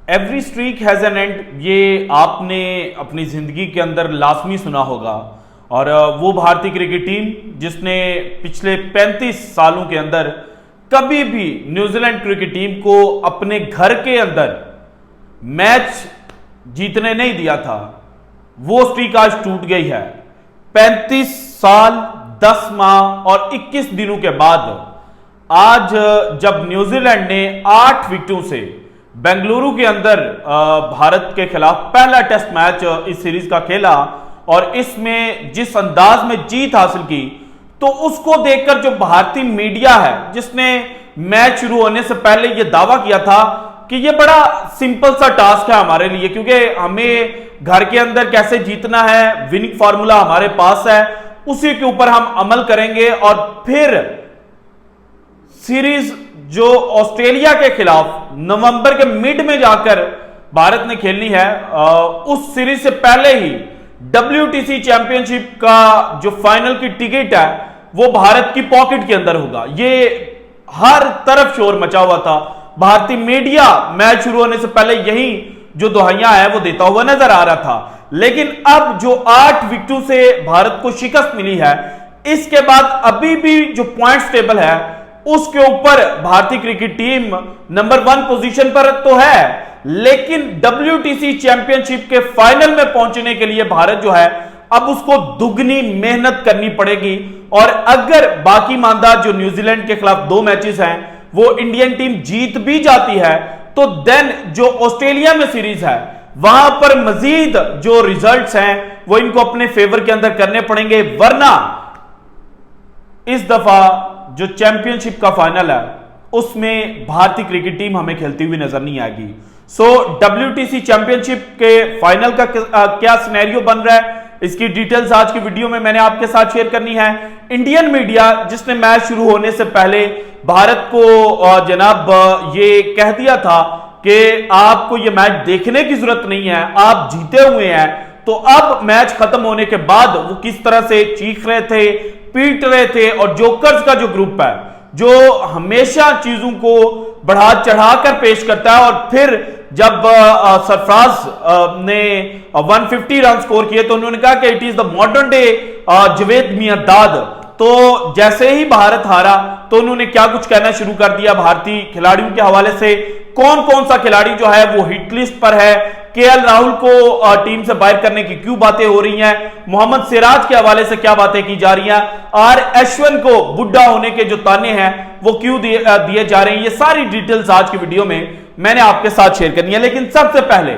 Every streak has an and, ये आपने अपनी जिंदगी के अंदर लाजमी सुना होगा। और वो भारतीय क्रिकेट टीम जिसने पिछले 35 सालों के अंदर कभी भी न्यूजीलैंड क्रिकेट टीम को अपने घर के अंदर मैच जीतने नहीं दिया था, वो स्ट्रीक आज टूट गई है। 35 साल 10 माह और 21 दिनों के बाद आज जब न्यूजीलैंड ने 8 विकेटों से बेंगलुरु के अंदर भारत के खिलाफ पहला टेस्ट मैच इस सीरीज का खेला और इसमें जिस अंदाज में जीत हासिल की, तो उसको देखकर जो भारतीय मीडिया है जिसने मैच शुरू होने से पहले यह दावा किया था कि यह बड़ा सिंपल सा टास्क है हमारे लिए, क्योंकि हमें घर के अंदर कैसे जीतना है, विनिंग फार्मूला हमारे पास है, उसी के ऊपर हम अमल करेंगे और फिर सीरीज जो ऑस्ट्रेलिया के खिलाफ नवंबर के मिड में जाकर भारत ने खेलनी है, उस सीरीज से पहले ही WTC चैंपियनशिप का जो फाइनल की टिकट है वो भारत की पॉकेट के अंदर होगा। ये हर तरफ शोर मचा हुआ था। भारतीय मीडिया मैच शुरू होने से पहले यही जो दुहाइयां है वो देता हुआ नजर आ रहा था। लेकिन अब जो 8 विकेटों से भारत को शिकस्त मिली है, इसके बाद अभी भी जो पॉइंट्स टेबल है उसके ऊपर भारतीय क्रिकेट टीम नंबर 1 पोजीशन पर तो है, लेकिन WTC चैंपियनशिप के फाइनल में पहुंचने के लिए भारत जो है अब उसको दुगनी मेहनत करनी पड़ेगी। और अगर बाकी मानदार जो न्यूजीलैंड के खिलाफ 2 मैचेस हैं वो इंडियन टीम जीत भी जाती है, तो देन जो ऑस्ट्रेलिया में सीरीज है वहां पर मजीद जो रिजल्ट्स हैं वो इनको अपने फेवर के अंदर करने पड़ेंगे, वरना इस दफा जो चैंपियनशिप का फाइनल है उसमें भारतीय क्रिकेट टीम हमें खेलती हुई नजर नहीं आएगी। सो WTC चैंपियनशिप के फाइनल का क्या सिनेरियो बन रहा है, इसकी डिटेल्स आज की वीडियो में मैंने आपके साथ शेयर करनी है। इंडियन मीडिया जिसने मैच शुरू होने से पहले भारत को जनाब ये कह दिया था कि आपको ये मैच देखने की जरूरत नहीं है, आप जीते हुए हैं, तो अब मैच खत्म होने के बाद वो किस तरह से चीख रहे थे, पीट रहे थे। और जोकर्स का जो ग्रुप है जो हमेशा चीजों को बढ़ा चढ़ाकर पेश करता है, और फिर जब सरफराज ने 150 रन स्कोर किए तो उन्होंने कहा कि it is the modern day Javed Miandad. तो जैसे ही भारत हारा तो उन्होंने क्या कुछ कहना शुरू कर दिया भारतीय खिलाड़ियों के हवाले से, कौन कौन सा खिलाड़ी जो है वो हिट लिस्ट पर है, केएल राहुल को टीम से बाहर करने की क्यों बातें हो रही हैं, मोहम्मद सिराज के हवाले से क्या बातें की जा रही हैं, और अश्विन को बुढ़ा होने के जो ताने हैं वो क्यों दिए जा रहे हैं, ये सारी डिटेल्स आज की वीडियो में मैंने आपके साथ शेयर करनी है। लेकिन सबसे पहले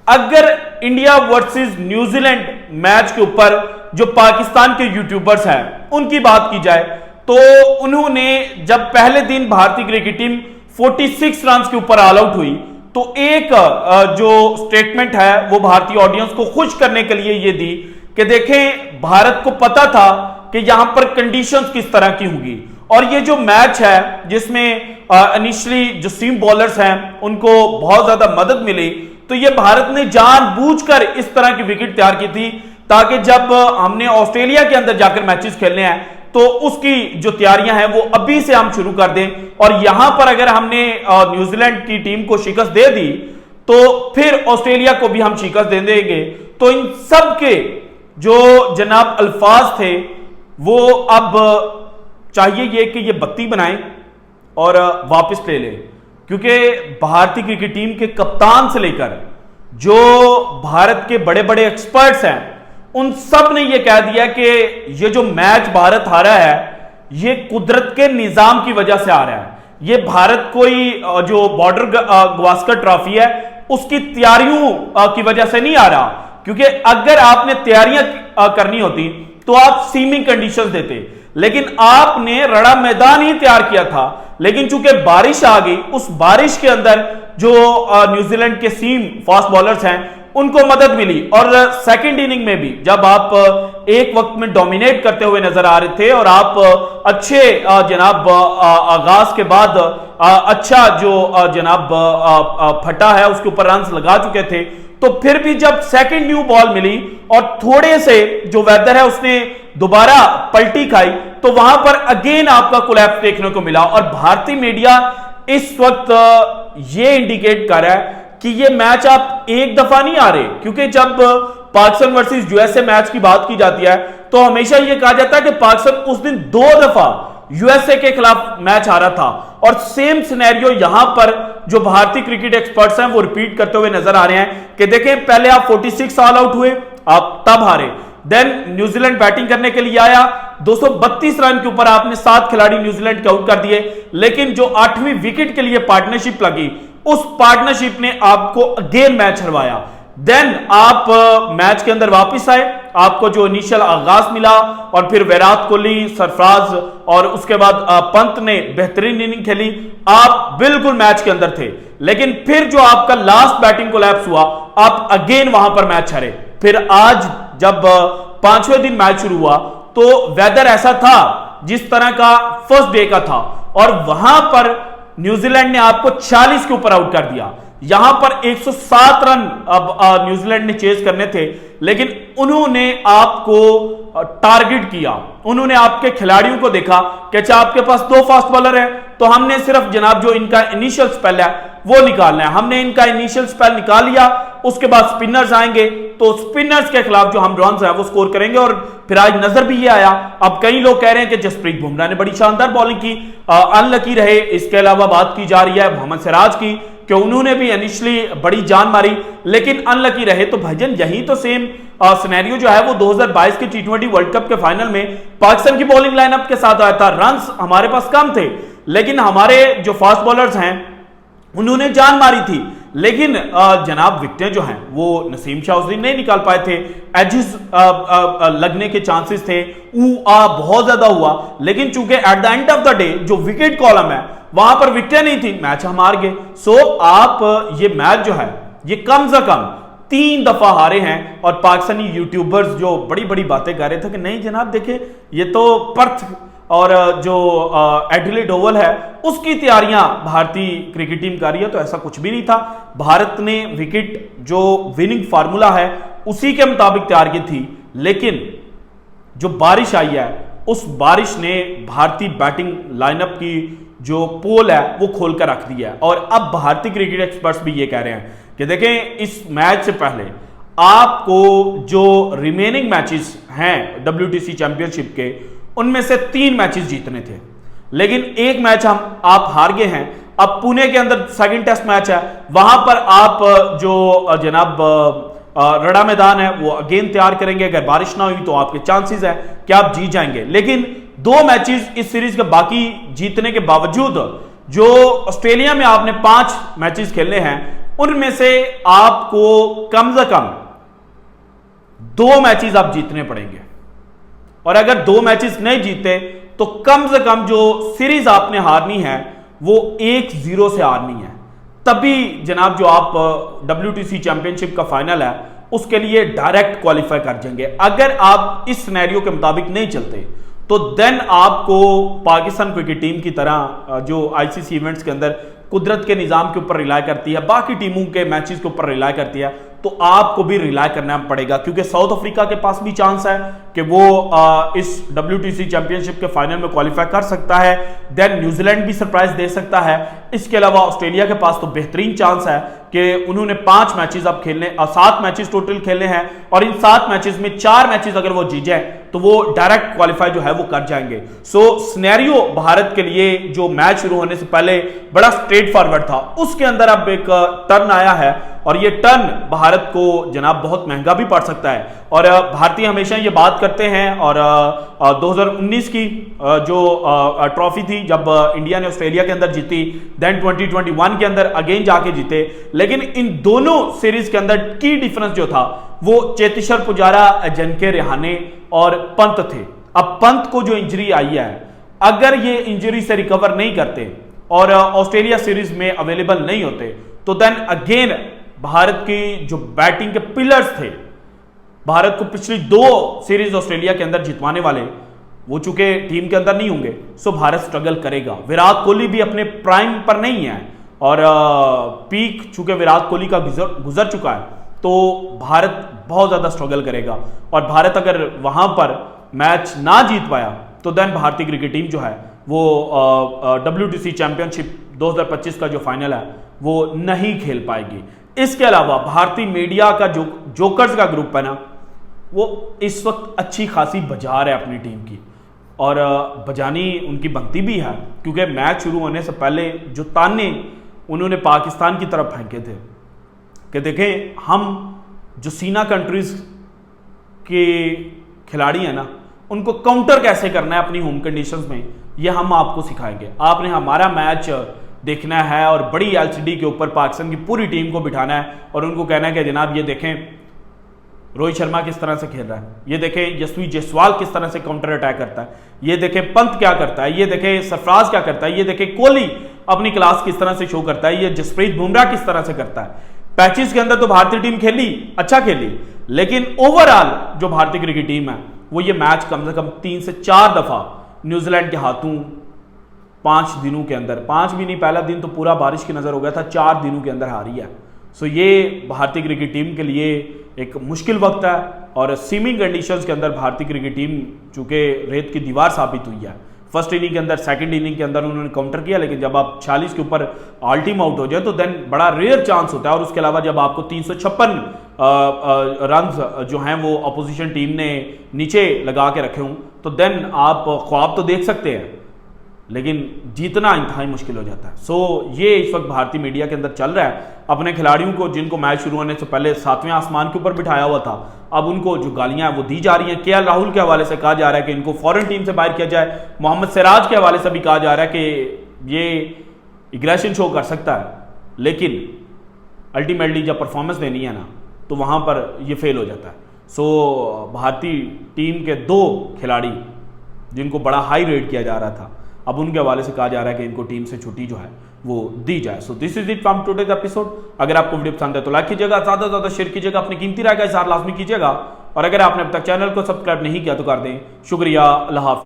अगर इंडिया वर्सेस न्यूजीलैंड मैच के ऊपर जो पाकिस्तान के यूट्यूबर्स हैं उनकी बात की जाए, तो उन्होंने जब पहले दिन भारतीय क्रिकेट टीम 46 रन के ऊपर ऑल आउट हुई तो एक जो स्टेटमेंट है वो भारतीय ऑडियंस को खुश करने के लिए ये दी कि देखें भारत को पता था कि यहां पर कंडीशंस किस तरह की होंगी, और ये जो मैच है जिसमें इनिशियली जो सीम बॉलर्स हैं उनको बहुत ज्यादा मदद मिली, तो ये भारत ने जानबूझकर इस तरह की विकेट तैयार की थी ताकि जब हमने ऑस्ट्रेलिया के अंदर जाकर मैचेस खेलने हैं तो उसकी जो तैयारियां हैं वो अभी से हम शुरू कर दें। और यहां पर अगर हमने न्यूजीलैंड की टीम को शिकस्त दे दी तो फिर ऑस्ट्रेलिया को भी हम शिकस्त दे देंगे। तो इन सब के जो जनाब अल्फाज थे वो अब चाहिए ये कि ये बत्ती बनाएं और वापस ले लें, क्योंकि भारतीय क्रिकेट टीम के कप्तान से लेकर जो भारत के बड़े बड़े एक्सपर्ट्स हैं उन सब ने यह कह दिया कि ये जो मैच भारत हारा है ये कुदरत के निजाम की वजह से आ रहा है, ये भारत कोई जो बॉर्डर गावस्कर ट्रॉफी है उसकी तैयारियों की वजह से नहीं आ रहा, क्योंकि अगर आपने तैयारियां करनी होती तो आप सीमिंग कंडीशंस देते, लेकिन आपने रड़ा मैदान ही तैयार किया था। लेकिन चूंकि बारिश आ गई, उस बारिश के अंदर जो न्यूजीलैंड के सीम फास्ट बॉलर्स हैं उनको मदद मिली, और सेकंड इनिंग में भी जब आप एक वक्त में डोमिनेट करते हुए नजर आ रहे थे और आप अच्छे जनाब आगाज के बाद अच्छा जो जनाब फटा है उसके ऊपर रन लगा चुके थे, तो फिर भी जब सेकंड न्यू बॉल मिली और थोड़े से जो वेदर है उसने दोबारा पलटी खाई, तो वहां पर अगेन आपका कोलैप्स देखने को मिला। और भारतीय मीडिया इस वक्त ये इंडिकेट कर रहा है कि ये मैच आप एक दफा नहीं आ रहे, क्योंकि जब पाकिस्तान वर्सेस यूएसए मैच की बात की जाती है तो हमेशा यह कहा जाता है कि पाकिस्तान उस दिन 2 दफा यूएसए के खिलाफ मैच हारा था, और सेम सिनेरियो यहां पर जो भारतीय क्रिकेट एक्सपर्ट्स हैं वो रिपीट करते हुए नजर आ रहे हैं कि देखें पहले आप 46 ऑल आउट हुए, आप तब हारे, देन न्यूजीलैंड बैटिंग करने के लिए आया, 232 रन के ऊपर आपने 7 खिलाड़ी न्यूजीलैंड के आउट कर दिए, लेकिन जो 8वीं विकेट के लिए पार्टनरशिप लगी उस पार्टनरशिप ने आपको अगेन मैच हरवाया। देन आप मैच के अंदर वापस आए, आपको जो इनिशियल आगाज मिला और फिर विराट कोहली, सरफराज और उसके बाद पंत ने बेहतरीन इनिंग खेली, आप बिल्कुल मैच के अंदर थे, लेकिन फिर जो आपका लास्ट बैटिंग कोलैप्स हुआ आप अगेन वहां पर मैच हारे। फिर आज जब 5वें दिन मैच शुरू हुआ तो वेदर ऐसा था जिस तरह का फर्स्ट डे का था, और वहां पर न्यूजीलैंड ने आपको 40 के ऊपर आउट कर दिया। यहां पर 107 रन अब न्यूजीलैंड ने चेज करने थे, लेकिन उन्होंने आपको टारगेट किया, उन्होंने आपके खिलाड़ियों को देखा कि अच्छा आपके पास 2 फास्ट बॉलर है तो हमने सिर्फ जनाब जो इनका इनिशियल स्पेल है वो निकालना है, हमने इनका इनिशियल स्पेल निकाल लिया, उसके बाद स्पिनर्स आएंगे तो स्पिनर्स के खिलाफ जो हम रन है वो स्कोर करेंगे। और फिर आज नजर भी ये आया, अब कई लोग कह रहे हैं कि जसप्रीत बुमराह ने बड़ी शानदार बॉलिंग की, अनलकी रहे, इसके अलावा बात की जा रही है मोहम्मद सिराज की कि उन्होंने भी इनिशियली बड़ी जान मारी लेकिन अनलकी रहे। तो भाईजान यही तो सेम सिनेरियो जो है वो 2022 के T20 वर्ल्ड कप के फाइनल में पाकिस्तान की बॉलिंग लाइनअप के साथ आया था। रन्स हमारे पास कम थे लेकिन हमारे जो फास्ट बॉलर्स हैं उन्होंने जान मारी थी, लेकिन जनाब विकेटें जो हैं वो नसीम शाह उस दिन नहीं निकाल पाए थे, एजेस लगने के चांसेस थे, बहुत ज्यादा हुआ, लेकिन चूंकि at the end of the day जो विकेट कॉलम है वहां पर विकेटें नहीं थी, मैच हम हार गए। सो आप ये मैच जो है ये कम से कम 3 दफा हारे हैं, और पाकिस्तानी यूट्यूबर्स जो बड़ी बड़ी बातें कर रहे थे कि नहीं जनाब देखे ये तो पर्थ और जो एडिलेड ओवल है उसकी तैयारियां भारतीय क्रिकेट टीम कर रही है, तो ऐसा कुछ भी नहीं था। भारत ने विकेट जो विनिंग फार्मूला है उसी के मुताबिक तैयार की थी, लेकिन जो बारिश आई है उस बारिश ने भारतीय बैटिंग लाइनअप की जो पोल है वो खोलकर रख दिया है। और अब भारतीय क्रिकेट एक्सपर्ट्स भी ये कह रहे हैं कि देखें इस मैच से पहले आपको जो रिमेनिंग मैचेस हैं WTC चैंपियनशिप के उनमें से 3 मैचेस जीतने थे, लेकिन एक मैच आप हार गए हैं। अब पुणे के अंदर सेकंड टेस्ट मैच है, वहां पर आप जो जनाब रड़ा मैदान है वो अगेन तैयार करेंगे, अगर बारिश ना हुई तो आपके चांसेस है कि आप जीत जाएंगे। लेकिन 2 मैचेस इस सीरीज के बाकी जीतने के बावजूद जो ऑस्ट्रेलिया में आपने 5 मैचेस खेलने हैं उनमें से आपको कम से कम 2 मैचेस आप जीतने पड़ेंगे, और अगर 2 मैचेस नहीं जीते तो कम से कम जो सीरीज आपने हारनी है वो 1-0 से हारनी है, तभी जनाब जो आप WTC चैंपियनशिप का फाइनल है उसके लिए डायरेक्ट क्वालिफाई कर जाएंगे। अगर आप इस सिनेरियो के मुताबिक नहीं चलते तो देन आपको पाकिस्तान क्रिकेट टीम की तरह जो ICC इवेंट्स के अंदर कुदरत के निजाम के ऊपर रिलाय करती है, बाकी टीमों के मैचेस के ऊपर रिलाय करती है, तो आपको भी रिलाय करना पड़ेगा, क्योंकि साउथ अफ्रीका के पास भी चांस है कि वो इस WTC चैंपियनशिप के फाइनल में क्वालिफाई कर सकता है, देन न्यूजीलैंड भी सरप्राइज दे सकता है। इसके अलावा ऑस्ट्रेलिया के पास तो बेहतरीन चांस है कि उन्होंने 5 मैचेस अब खेलने, 7 मैचेस टोटल खेलने हैं, और इन 7 मैचेस में 4 मैचेस अगर वो जीत जाए तो वो डायरेक्ट क्वालिफाई जो है वो कर जाएंगे। सो सिनेरियो भारत के लिए जो मैच शुरू होने से पहले बड़ा स्ट्रेट फॉरवर्ड था, उसके अंदर अब एक टर्न आया है, और ये टर्न भारत को जनाब बहुत महंगा भी पड़ सकता है। और भारतीय हमेशा ये बात करते हैं, और 2019 की जो ट्रॉफी थी जब इंडिया ने ऑस्ट्रेलिया के अंदर जीती, देन 2021 के अंदर अगेन जाके जीते, लेकिन इन दोनों सीरीज के अंदर की डिफरेंस जो था वो चेतेश्वर पुजारा, अजिंक्य रहाणे और पंत थे। अब पंत को जो इंजरी आई है, अगर ये इंजरी से रिकवर नहीं करते और ऑस्ट्रेलिया सीरीज में अवेलेबल नहीं होते तो देन अगेन भारत की जो बैटिंग के पिलर्स थे, भारत को पिछली 2 सीरीज ऑस्ट्रेलिया के अंदर जितवाने वाले, वो चूंकि टीम के अंदर नहीं होंगे, सो भारत स्ट्रगल करेगा। विराट कोहली भी अपने प्राइम पर नहीं है, और पीक चूंकि विराट कोहली का गुजर चुका है, तो भारत बहुत ज्यादा स्ट्रगल करेगा। और भारत अगर वहां पर मैच ना जीत पाया तो देन भारतीय क्रिकेट टीम जो है वो WTC चैंपियनशिप 2025 का जो फाइनल है वो नहीं खेल पाएगी। इसके अलावा भारतीय मीडिया का जो जोकर्स का ग्रुप है ना, वो इस वक्त अच्छी खासी बाजार है अपनी टीम की, और बजानी उनकी बनती भी है, क्योंकि मैच शुरू होने से पहले जो ताने उन्होंने पाकिस्तान की तरफ फेंके थे कि देखें हम जो सीना कंट्रीज के खिलाड़ी हैं ना, उनको काउंटर कैसे करना है अपनी होम कंडीशंस में, ये हम आपको सिखाएंगे। आपने हमारा मैच देखना है और बड़ी एलसीडी के ऊपर पाकिस्तान की पूरी टीम को बिठाना है और उनको कहना है कि जनाब ये देखें रोहित शर्मा किस तरह से खेल रहा है, ये देखें यशस्वी जायसवाल किस तरह से काउंटर अटैक करता है, ये देखें पंत क्या करता है, ये देखें सरफराज क्या करता है, ये देखें कोहली अपनी क्लास किस तरह से शो करता है, ये जसप्रीत बुमराह किस तरह से करता है। पैचेस के अंदर तो भारतीय टीम खेली, अच्छा खेली, लेकिन ओवरऑल जो भारतीय क्रिकेट टीम है वो ये मैच कम से कम 3 से 4 दफा न्यूजीलैंड के हाथों 5 दिनों के अंदर, 5 भी नहीं, पहला दिन तो पूरा बारिश की नजर हो गया था, 4 दिनों के अंदर हारी है। सो ये भारतीय क्रिकेट टीम के लिए एक मुश्किल वक्त है, और सीमिंग कंडीशंस के अंदर भारतीय क्रिकेट टीम चूंकि रेत की दीवार साबित हुई है। फर्स्ट इनिंग के अंदर, सेकंड इनिंग के अंदर उन्होंने काउंटर किया, लेकिन जब आप 46 के ऊपर ऑल टीम आउट हो जाए तो देन बड़ा रेयर चांस होता है। और उसके अलावा जब आपको 356 रन जो हैं वो अपोजिशन टीम ने नीचे लगा के रखे हों तो देन आप ख्वाब तो देख सकते हैं, लेकिन जीतना इंतहाई मुश्किल हो जाता है। सो ये इस वक्त भारतीय मीडिया के अंदर चल रहा है। अपने खिलाड़ियों को जिनको मैच शुरू होने से पहले 7वें आसमान के ऊपर बिठाया हुआ था, अब उनको जो गालियां वो दी जा रही हैं। केएल राहुल के हवाले से कहा जा रहा है कि इनको फॉरेन टीम से बाहर किया जाए। मोहम्मद सिराज के हवाले से भी कहा जा रहा है कि ये एग्रेशन शो कर सकता है, लेकिन अल्टीमेटली जब परफॉर्मेंस देनी है ना तो वहां पर ये फेल हो जाता है। सो भारतीय टीम के 2 खिलाड़ी जिनको बड़ा हाई रेट किया जा रहा था, अब उनके हवाले से कहा जा रहा है कि इनको टीम से छुट्टी जो है वो दी जाए। So this is it from today's episode. अगर आपको वीडियो पसंद है तो लाइक कीजिएगा, ज़्यादा से ज़्यादा शेयर कीजिएगा, अपनी कीमती राय का इज़हार लाजमी कीजिएगा, और अगर आपने अब तक चैनल को सब्सक्राइब नहीं किया तो कर दें। शुक्रिया, अल्लाह हाफ़िज़।